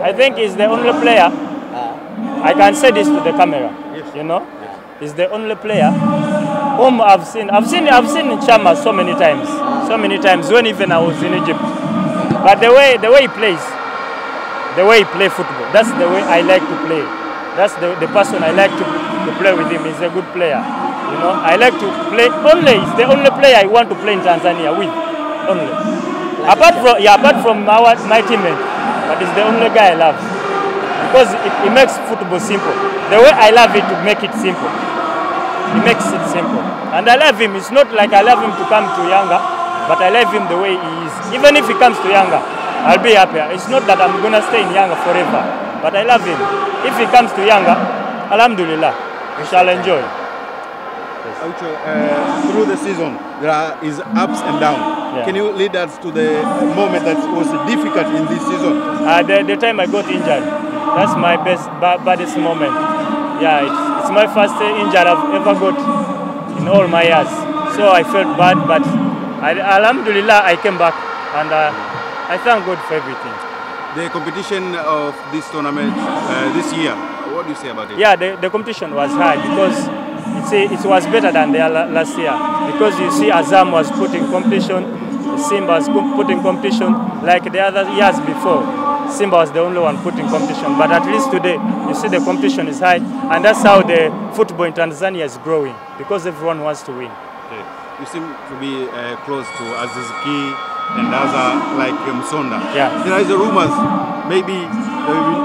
I think he's the only player. I can say this to the camera. Yes. You know, he's the only player whom I've seen. I've seen Chama so many times. So many times when even I was in Egypt. But the way he plays, the way he plays football, that's the way I like to play. That's the person I like to play with him. He's a good player. You know, I like to play only. He's the only player I want to play in Tanzania with. Only. Apart from my teammate, but it's the only guy I love. Because it makes football simple. The way I love it to make it simple. He makes it simple. And I love him. It's not like I love him to come to Yanga, but I love him the way he is. Even if he comes to Yanga, I'll be happy. It's not that I'm going to stay in Yanga forever, but I love him. If he comes to Yanga, Alhamdulillah, we shall enjoy. Aucho, through the season, there is ups and downs. Yeah. Can you lead us to the moment that was difficult in this season? The time I got injured. That's my baddest moment. Yeah, it's my first injury I've ever got in all my years. So I felt bad, but Alhamdulillah, I came back, and I thank God for everything. The competition of this tournament this year, what do you say about it? Yeah, the competition was high because it was better than the last year. Because you see, Azam was putting competition, Simba was putting competition like the other years before. Simba was the only one putting competition, but at least today, you see the competition is high, and that's how the football in Tanzania is growing, because everyone wants to win. Okay. You seem to be close to 𝒓𝒔𝒂𝒂 and other like Msonda. Yeah. There is a rumors, maybe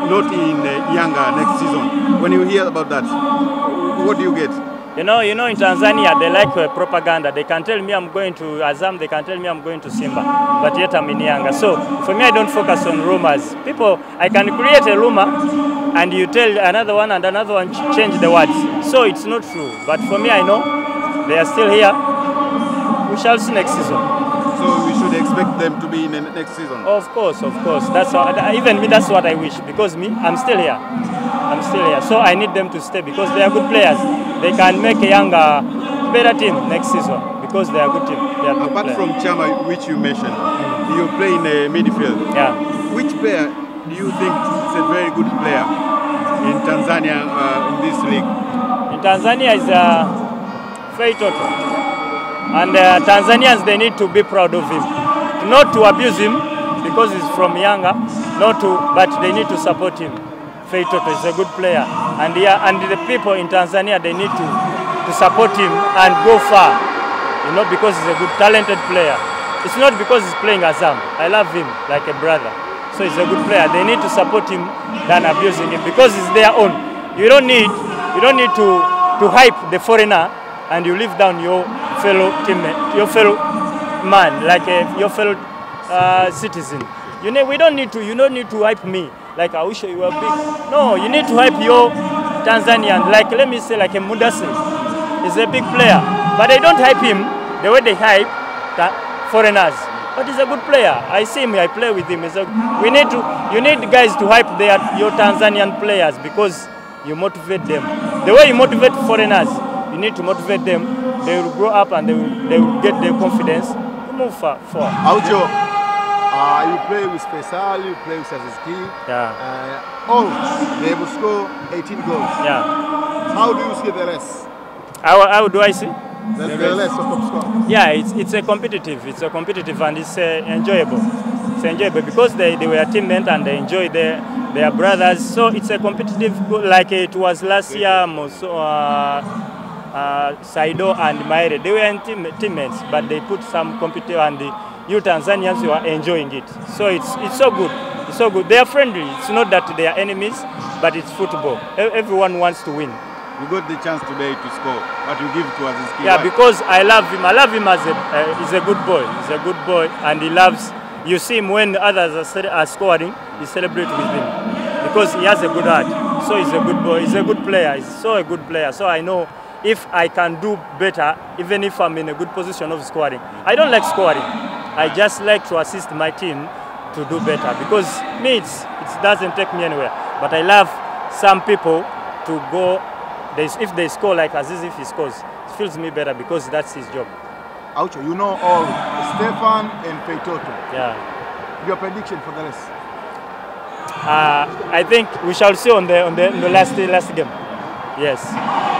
not in Yanga next season. When you hear about that, what do you get? You know, in Tanzania, they like propaganda. They can tell me I'm going to Azam, they can tell me I'm going to Simba, but yet I'm in Yanga. So for me, I don't focus on rumors. I can create a rumor, and you tell another one, and another one change the words. So it's not true. But for me, I know they are still here. We shall see next season. So we should expect them to be in the next season? Of course, of course. That's even me, that's what I wish, because me, I'm still here. I'm still here. So I need them to stay because they are good players. They can make a Yanga better team next season because they are good team. Apart from Chama, which you mentioned, you play in midfield. Yeah. Which player do you think is a very good player in Tanzania in this league? In Tanzania is Feitoto. And Tanzanians, they need to be proud of him. Not to abuse him because he's from Yanga, but they need to support him. Feitoto is a good player, and the people in Tanzania, they need to support him and go far, you know, because he's a good, talented player. It's not because he's playing Azam. I love him like a brother, so he's a good player. They need to support him than abusing him because it's their own. You don't need to hype the foreigner and you leave down your fellow teammate, your fellow man, like your fellow citizen. You don't need to hype me. Like Aucho, you are big. No, you need to hype your Tanzanian. Like, let me say, like a Mudasi. He's a big player. But they don't hype him the way they hype foreigners. But he's a good player. I see him, I play with him. You need guys to hype your Tanzanian players because you motivate them. The way you motivate foreigners, you need to motivate them. They will grow up and they will get their confidence to move far. Aucho. You play with 𝒓𝒊𝒈𝒉𝒕, you play with 𝒓𝒔𝒂𝒂. Yeah. They will score 18 goals. Yeah. How do you see the rest? How do I see? The rest of top score. Yeah, it's a competitive. It's a competitive and it's enjoyable. It's enjoyable because they were teammates and they enjoy their brothers. So it's a competitive, like it was last year. Saido and Maere, they were teammates, but they put some competitive, and you Tanzanians, you are enjoying it. So it's so good. It's so good. They are friendly. It's not that they are enemies, but it's football. Everyone wants to win. You got the chance today to score, but you give it to 𝒓𝒔𝒂𝒂. Yeah, because I love him. I love him as he's a good boy. He's a good boy, and he loves. You see him when others are scoring, he celebrates with him because he has a good heart. So he's a good boy. He's a good player. He's so a good player. So I know if I can do better, even if I'm in a good position of scoring. I don't like scoring. I just like to assist my team to do better because me, it doesn't take me anywhere. But I love some people to go, if they score like Aziz, if he scores, it feels me better because that's his job. Aucho, you know all Stefan and Feitoto. Yeah. Your prediction for the rest? I think we shall see on the last game. Yes.